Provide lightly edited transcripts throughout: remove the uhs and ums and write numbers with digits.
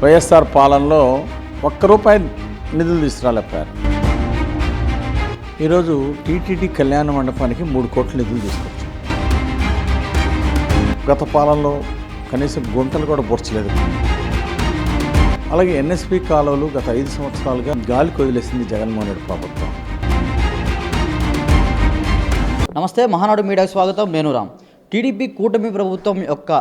వైఎస్ఆర్ పాలనలో ఒక్క రూపాయి నిధులు తీసుకురాలేపారు. ఈరోజు టీటీడీ కళ్యాణ మండపానికి 3 కోట్ల నిధులు తీసుకొచ్చాం. గత పాలనలో కనీసం గుంటలు కూడా పొడ్చలేదు. అలాగే ఎన్ఎస్పి కాలువలు గత 5 సంవత్సరాలుగా గాలికి వదిలేసింది జగన్మోహన్ రెడ్డి ప్రభుత్వం. నమస్తే, మహానాడు మీడియాకు స్వాగతం. నేను రామ్. టీడీపీ కూటమి ప్రభుత్వం యొక్క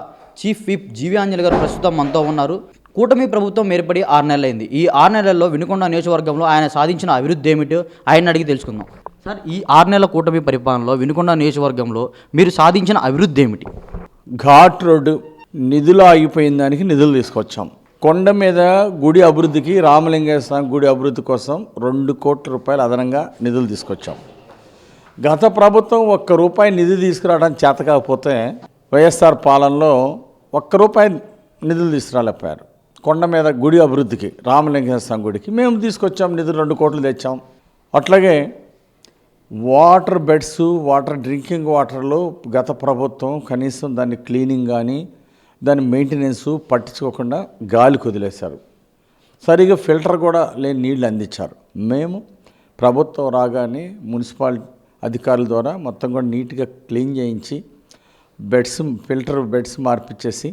చీఫ్ విప్ జీవి ఆంజనేయులు గారు ప్రస్తుతం మనతో ఉన్నారు. కూటమి ప్రభుత్వం ఏర్పడి 6 నెలలైంది. ఈ 6 నెలల్లో వినుకొండ నియోజకవర్గంలో ఆయన సాధించిన అభివృద్ధి ఏమిటో ఆయన అడిగి తెలుసుకుందాం. సార్, ఈ 6 నెలల కూటమి పరిపాలనలో వినుకొండ నియోజకవర్గంలో మీరు సాధించిన అభివృద్ధి ఏమిటి? ఘాట్ రోడ్డు నిధులు ఆగిపోయిన దానికి నిధులు తీసుకొచ్చాం. కొండ మీద గుడి అభివృద్ధికి, రామలింగేశ్వర స్వామి గుడి అభివృద్ధి కోసం 2 కోట్ల రూపాయలు అదనంగా నిధులు తీసుకొచ్చాం. గత ప్రభుత్వం ఒక్క రూపాయి నిధి తీసుకురావడం చేత కాకపోతే వైఎస్ఆర్ పాలనలో ఒక్క రూపాయి నిధులు తీసుకురాలేపారు. కొండ మీద గుడి అభివృద్ధికి, రామలింగేశ్వర స్వామి గుడికి మేము తీసుకొచ్చాం నిధులు, 2 కోట్లు తెచ్చాం. అట్లాగే వాటర్ బెడ్స్, డ్రింకింగ్ వాటర్లో గత ప్రభుత్వం కనీసం దాన్ని క్లీనింగ్ కానీ దాని మెయింటెనెన్స్ పట్టించుకోకుండా గాలికి వదిలేశారు. సరిగా ఫిల్టర్ కూడా లేని నీళ్లు అందించారు. మేము ప్రభుత్వం రాగానే మున్సిపాలిటీ అధికారుల ద్వారా మొత్తం కూడా నీట్గా క్లీన్ చేయించి ఫిల్టర్ బెడ్స్ మార్పిచ్చేసి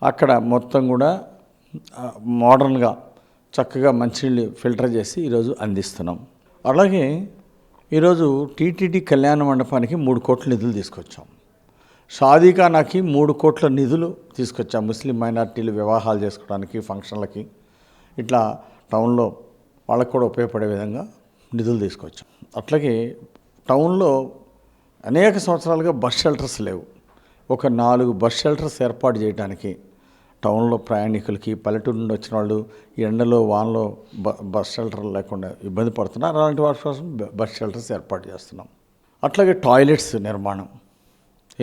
అక్కడ మొత్తం కూడా మోడర్న్గా చక్కగా మంచినీళ్ళు ఫిల్టర్ చేసి ఈరోజు అందిస్తున్నాం. అలాగే ఈరోజు టీటీడీ కళ్యాణ మండపానికి 3 కోట్ల నిధులు తీసుకొచ్చాం. షాదీఖానాకి 3 కోట్ల నిధులు తీసుకొచ్చాం. ముస్లిం మైనార్టీలు వివాహాలు చేసుకోవడానికి, ఫంక్షన్లకి, ఇట్లా టౌన్లో వాళ్ళకు కూడా ఉపయోగపడే విధంగా నిధులు తీసుకొచ్చాం. అట్లాగే టౌన్లో అనేక సంవత్సరాలుగా బస్ షెల్టర్స్ లేవు. ఒక 4 బస్ షెల్టర్స్ ఏర్పాటు చేయడానికి టౌన్లో ప్రయాణికులకి, పల్లెటూరు నుండి వచ్చిన వాళ్ళు ఎండలో వానలో బస్ షెల్టర్ లేకుండా ఇబ్బంది పడుతున్నారు. అలాంటి వాటి కోసం బస్ షెల్టర్స్ ఏర్పాటు చేస్తున్నాం. అట్లాగే టాయిలెట్స్ నిర్మాణం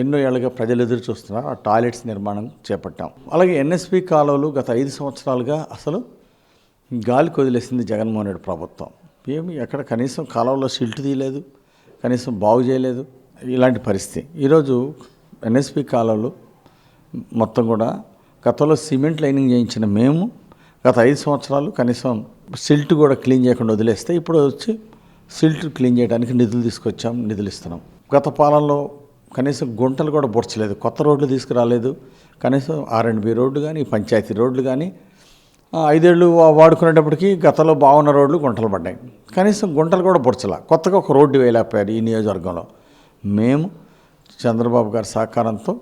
ఎన్నో ఏళ్ళుగా ప్రజలు ఎదురు చూస్తున్నారు. ఆ టాయిలెట్స్ నిర్మాణం చేపట్టాం. అలాగే ఎన్ఎస్పి కాలువలు గత 5 సంవత్సరాలుగా అసలు గాలికి వదిలేసింది జగన్మోహన్ రెడ్డి ప్రభుత్వం. ఏమి ఎక్కడ కనీసం కాలువలో సిల్ట్ తీయలేదు, కనీసం బాగు చేయలేదు. ఇలాంటి పరిస్థితి. ఈరోజు ఎన్ఎస్పి కాలువలు మొత్తం కూడా గతంలో సిమెంట్ లైనింగ్ చేయించిన మేము గత 5 సంవత్సరాలు కనీసం సిల్ట్ కూడా క్లీన్ చేయకుండా వదిలేస్తే ఇప్పుడు వచ్చి సిల్ట్ క్లీన్ చేయడానికి నిధులు తీసుకొచ్చాం, నిధులు ఇస్తున్నాం. గత పాలనలో కనీసం గుంటలు కూడా పొడ్చలేదు, కొత్త రోడ్లు తీసుకురాలేదు. కనీసం R&B రోడ్లు కానీ, పంచాయతీ రోడ్లు కానీ 5 ఏళ్ళు వాడుకునేటప్పటికి గతంలో బాగున్న రోడ్లు గుంటలు పడ్డాయి. కనీసం గుంటలు కూడా పొడ్చలా. కొత్తగా ఒక రోడ్డు వేయలేకపోయారు ఈ నియోజకవర్గంలో. మేము చంద్రబాబు గారి సహకారంతో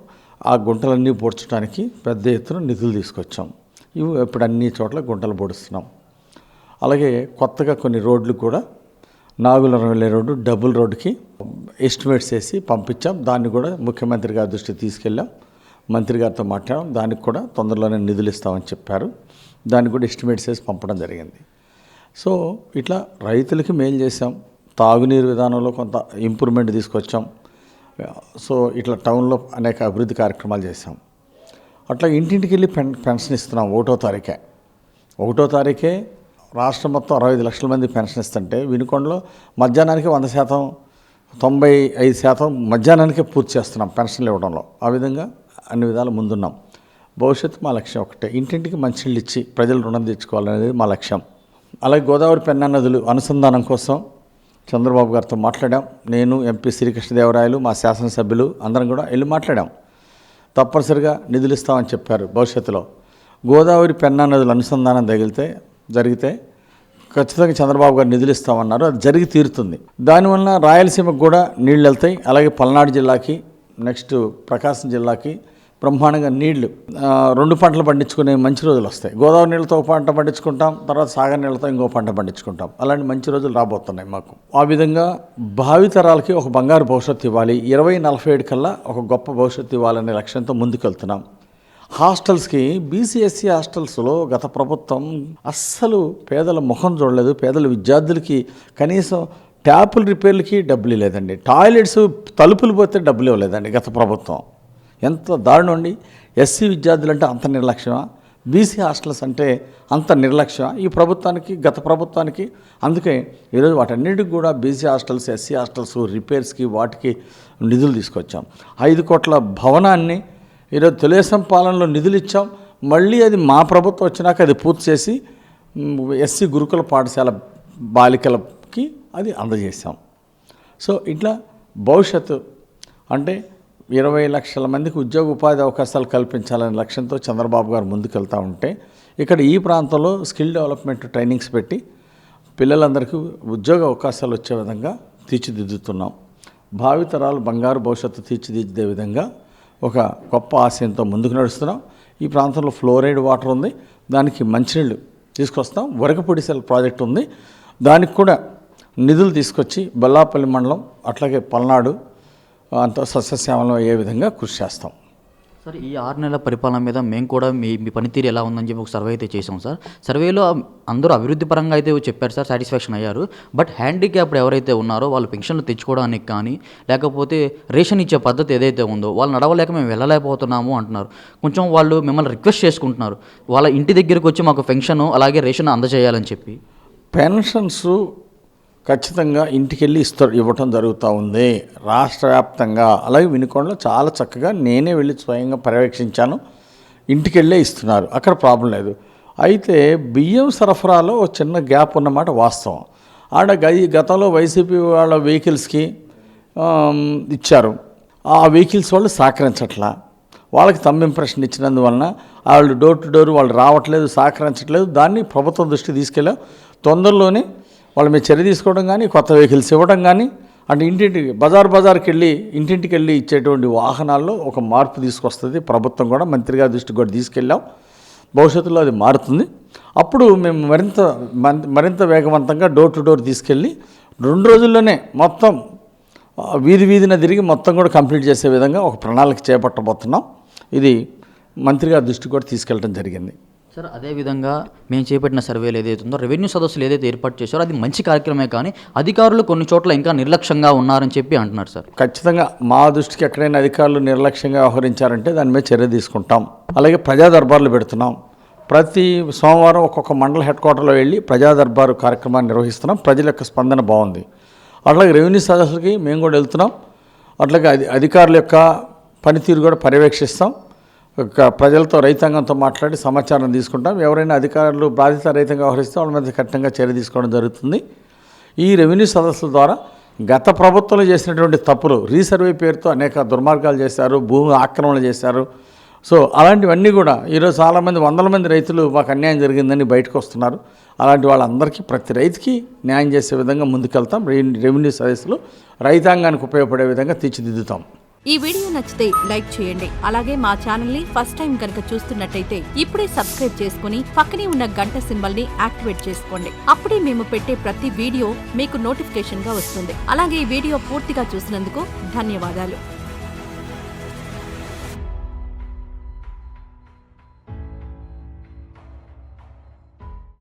ఆ గుంటలన్నీ పొడ్చడానికి పెద్ద ఎత్తున నిధులు తీసుకొచ్చాం. ఇవి ఇప్పుడు అన్ని చోట్ల గుంటలు పొడుస్తున్నాం. అలాగే కొత్తగా కొన్ని రోడ్లు కూడా నాగులరం వెళ్ళే రోడ్డు, డబుల్ రోడ్డుకి ఎస్టిమేట్స్ వేసి పంపించాం. దాన్ని కూడా ముఖ్యమంత్రి గారి దృష్టికి తీసుకెళ్ళాం. మంత్రి గారితో మాట్లాడాం. దానికి కూడా తొందరలోనే నిధులు ఇస్తామని చెప్పారు. దానికి కూడా ఎస్టిమేట్స్ వేసి పంపడం జరిగింది. సో ఇట్లా రైతులకి మేలు చేసాం. తాగునీరు విధానంలో కొంత ఇంప్రూవ్మెంట్ తీసుకొచ్చాం. సో ఇట్లా టౌన్లో అనేక అభివృద్ధి కార్యక్రమాలు చేసాం. అట్లా ఇంటింటికి వెళ్ళి పెన్షన్ ఇస్తున్నాం. 1వ తారీఖే రాష్ట్రం మొత్తం 65 లక్షల మంది పెన్షన్ ఇస్తుంటే వినుకొండలో మధ్యాహ్నానికి 100%, 95% మధ్యాహ్నానికే పూర్తి చేస్తున్నాం పెన్షన్లు ఇవ్వడంలో. ఆ విధంగా అన్ని విధాలు ముందున్నాం. భవిష్యత్తు మా లక్ష్యం ఒకటే, ఇంటింటికి మంచినీళ్ళు ఇచ్చి ప్రజలు రుణం తెచ్చుకోవాలనేది మా లక్ష్యం. అలాగే గోదావరి పెన్నా నదులు అనుసంధానం కోసం చంద్రబాబు గారితో మాట్లాడాం. నేను, ఎంపీ శ్రీకృష్ణదేవరాయలు, మా శాసనసభ్యులు అందరం కూడా వెళ్ళి మాట్లాడాం. తప్పనిసరిగా నిధులు ఇస్తామని చెప్పారు. భవిష్యత్తులో గోదావరి పెన్నా నదులు అనుసంధానం జరిగితే ఖచ్చితంగా చంద్రబాబు గారు నిధులు ఇస్తామన్నారు. అది జరిగి తీరుతుంది. దానివల్ల రాయలసీమకు కూడా నీళ్ళు వెళ్తాయి. అలాగే పల్నాడు జిల్లాకి, నెక్స్ట్ ప్రకాశం జిల్లాకి బ్రహ్మాండంగా నీళ్లు 2 పంటలు పండించుకునే మంచి రోజులు వస్తాయి. గోదావరి నీళ్ళతో ఒక పంట పండించుకుంటాం, తర్వాత సాగర్ నీళ్ళతో ఇంకో పంట పండించుకుంటాం. అలాంటి మంచి రోజులు రాబోతున్నాయి మాకు. ఆ విధంగా భావితరాలకి ఒక బంగారు భవిష్యత్తు ఇవ్వాలి, 2047 కల్లా ఒక గొప్ప భవిష్యత్తు ఇవ్వాలనే లక్ష్యంతో ముందుకెళ్తున్నాం. హాస్టల్స్కి, బీసీఎస్సీ హాస్టల్స్లో గత ప్రభుత్వం అస్సలు పేదల ముఖం చూడలేదు. పేదల విద్యార్థులకి కనీసం ట్యాపుల రిపేర్లకి డబ్బులు లేదండి. టాయిలెట్స్ తలుపులు పోతే డబ్బులు ఇవ్వలేదండి గత ప్రభుత్వం. ఎంత దారుణం అండి. ఎస్సీ విద్యార్థులు అంటే అంత నిర్లక్ష్యమా? బీసీ హాస్టల్స్ అంటే అంత నిర్లక్ష్యమా ఈ ప్రభుత్వానికి, గత ప్రభుత్వానికి? అందుకే ఈరోజు వాటన్నిటికి కూడా బీసీ హాస్టల్స్, ఎస్సీ హాస్టల్స్ రిపేర్స్కి వాటికి నిధులు తీసుకొచ్చాం. 5 కోట్ల భవనాన్ని ఈరోజు తెలుగుదేశం పాలనలో నిధులు ఇచ్చాం. మళ్ళీ అది మా ప్రభుత్వం వచ్చినాక అది పూర్తి చేసి ఎస్సీ గురుకుల పాఠశాల బాలికలకి అది అందజేశాం. సో ఇట్లా భవిష్యత్తు అంటే 20 లక్షల మందికి ఉద్యోగ ఉపాధి అవకాశాలు కల్పించాలనే లక్ష్యంతో చంద్రబాబు గారు ముందుకెళ్తూ ఉంటే ఇక్కడ ఈ ప్రాంతంలో స్కిల్ డెవలప్మెంట్ ట్రైనింగ్స్ పెట్టి పిల్లలందరికీ ఉద్యోగ అవకాశాలు వచ్చే విధంగా తీర్చిదిద్దుతున్నాం. భావితరాలు బంగారు భవిష్యత్తు తీర్చిదిద్దే విధంగా ఒక గొప్ప ఆశయంతో ముందుకు నడుస్తున్నాం. ఈ ప్రాంతంలో ఫ్లోరైడ్ వాటర్ ఉంది, దానికి మంచినీళ్ళు తీసుకొస్తాం. వరకపొడి సెల్ ప్రాజెక్ట్ ఉంది, దానికి కూడా నిధులు తీసుకొచ్చి బల్లాపల్లి మండలం అట్లాగే పల్నాడు అంత సస్యశ్యామలం అయ్యే విధంగా కృషి చేస్తాం. సార్ ఈ 6 నెలల పరిపాలన మీద మేము కూడా మీ పనితీరు ఎలా ఉందని చెప్పి ఒక సర్వే అయితే చేసాం సార్. సర్వేలో అందరూ అభివృద్ధి పరంగా అయితే చెప్పారు సార్, సాటిస్ఫాక్షన్ అయ్యారు. బట్ హ్యాండిక్యాప్డ్ ఎవరైతే ఉన్నారో వాళ్ళు పెన్షన్లు తెచ్చుకోవడానికి కానీ లేకపోతే రేషన్ ఇచ్చే పద్ధతి ఏదైతే ఉందో వాళ్ళు నడవలేక మేము వెళ్ళలేకపోతున్నాము అంటున్నారు. కొంచెం వాళ్ళు మిమ్మల్ని రిక్వెస్ట్ చేసుకుంటున్నారు వాళ్ళ ఇంటి దగ్గరికి వచ్చి మాకు పెన్షన్ అలాగే రేషన్ అందజేయాలని చెప్పి. పెన్షన్స్ ఖచ్చితంగా ఇంటికెళ్ళి ఇవ్వటం జరుగుతూ ఉంది రాష్ట్ర వ్యాప్తంగా. అలాగే వినుకొండలో చాలా చక్కగా నేనే వెళ్ళి స్వయంగా పర్యవేక్షించాను. ఇంటికెళ్ళే ఇస్తున్నారు, అక్కడ ప్రాబ్లం లేదు. అయితే బియ్యం సరఫరాలో చిన్న గ్యాప్ ఉన్నమాట వాస్తవం. గతంలో వైసీపీ వాళ్ళ వెహికల్స్కి ఇచ్చారు, ఆ వెహికల్స్ వాళ్ళు సహకరించట్లా. వాళ్ళకి తమ్ ఇంప్రెషన్ ఇచ్చినందువలన వాళ్ళు డోర్ టు డోర్ వాళ్ళు రావట్లేదు, సహకరించట్లేదు. దాన్ని ప్రభుత్వం దృష్టికి తీసుకెళ్ళాం. తొందరలోనే వాళ్ళ మీద చర్య తీసుకోవడం కానీ, కొత్త వెహికల్స్ ఇవ్వడం కానీ, అంటే ఇంటింటికి బజార్కి వెళ్ళి ఇంటింటికి వెళ్ళి ఇచ్చేటువంటి వాహనాల్లో ఒక మార్పు తీసుకొస్తుంది ప్రభుత్వం కూడా. మంత్రి గారి దృష్టికి కూడా తీసుకెళ్ళాం. భవిష్యత్తులో అది మారుతుంది. అప్పుడు మేము మరింత వేగవంతంగా డోర్ టు డోర్ తీసుకెళ్ళి 2 రోజుల్లోనే మొత్తం వీధిన తిరిగి మొత్తం కూడా కంప్లీట్ చేసే విధంగా ఒక ప్రణాళిక చేపట్టబోతున్నాం. ఇది మంత్రి గారి దృష్టికి కూడా తీసుకెళ్ళడం జరిగింది. సార్ అదేవిధంగా మేము చేపట్టిన సర్వేలు ఏదైతే ఉందో రెవెన్యూ సదస్సులు ఏదైతే ఏర్పాటు చేశారో అది మంచి కార్యక్రమే, కానీ అధికారులు కొన్ని చోట్ల ఇంకా నిర్లక్ష్యంగా ఉన్నారని చెప్పి అంటున్నారు సార్. ఖచ్చితంగా మా దృష్టికి ఎక్కడైనా అధికారులు నిర్లక్ష్యంగా వ్యవహరించారంటే దాని మీద చర్య తీసుకుంటాం. అలాగే ప్రజా దర్బార్లు పెడుతున్నాం. ప్రతి సోమవారం ఒక్కొక్క మండల హెడ్ క్వార్టర్లో వెళ్ళి ప్రజా దర్బారు కార్యక్రమాన్ని నిర్వహిస్తున్నాం. ప్రజల యొక్క స్పందన బాగుంది. అట్లాగే రెవెన్యూ సదస్సులకి మేము కూడా వెళ్తున్నాం. అట్లాగే అధికారుల యొక్క పనితీరు కూడా పర్యవేక్షిస్తాం. ప్రజలతో రైతాంగంతో మాట్లాడి సమాచారం తీసుకుంటాం. ఎవరైనా అధికారులు బాధిత రైతంగా వ్యవహరిస్తే వాళ్ళ మీద కఠినంగా చర్య తీసుకోవడం జరుగుతుంది. ఈ రెవెన్యూ సదస్సుల ద్వారా గత ప్రభుత్వంలో చేసినటువంటి తప్పులు, రీసర్వే పేరుతో అనేక దుర్మార్గాలు చేశారు, భూమి ఆక్రమణ చేశారు. సో అలాంటివన్నీ కూడా ఈరోజు చాలామంది 100 మంది రైతులు మాకు అన్యాయం జరిగిందని బయటకు వస్తున్నారు. అలాంటి వాళ్ళందరికీ ప్రతి రైతుకి న్యాయం చేసే విధంగా ముందుకెళ్తాం. రెవెన్యూ సదస్సులు రైతాంగానికి ఉపయోగపడే విధంగా తీర్చిదిద్దుతాం. ఈ వీడియో నచ్చితే లైక్ చేయండి. అలాగే మా ఛానల్ ని ఫస్ట్ టైం కనుక చూస్తున్నట్టయితే ఇప్పుడే సబ్స్క్రైబ్ చేసుకుని పక్కనే ఉన్న గంట సింబల్ ని యాక్టివేట్ చేసుకోండి. అప్పుడే మేము పెట్టే ప్రతి వీడియో మీకు నోటిఫికేషన్ గా వస్తుంది. అలాగే ఈ వీడియో పూర్తిగా చూసినందుకు ధన్యవాదాలు.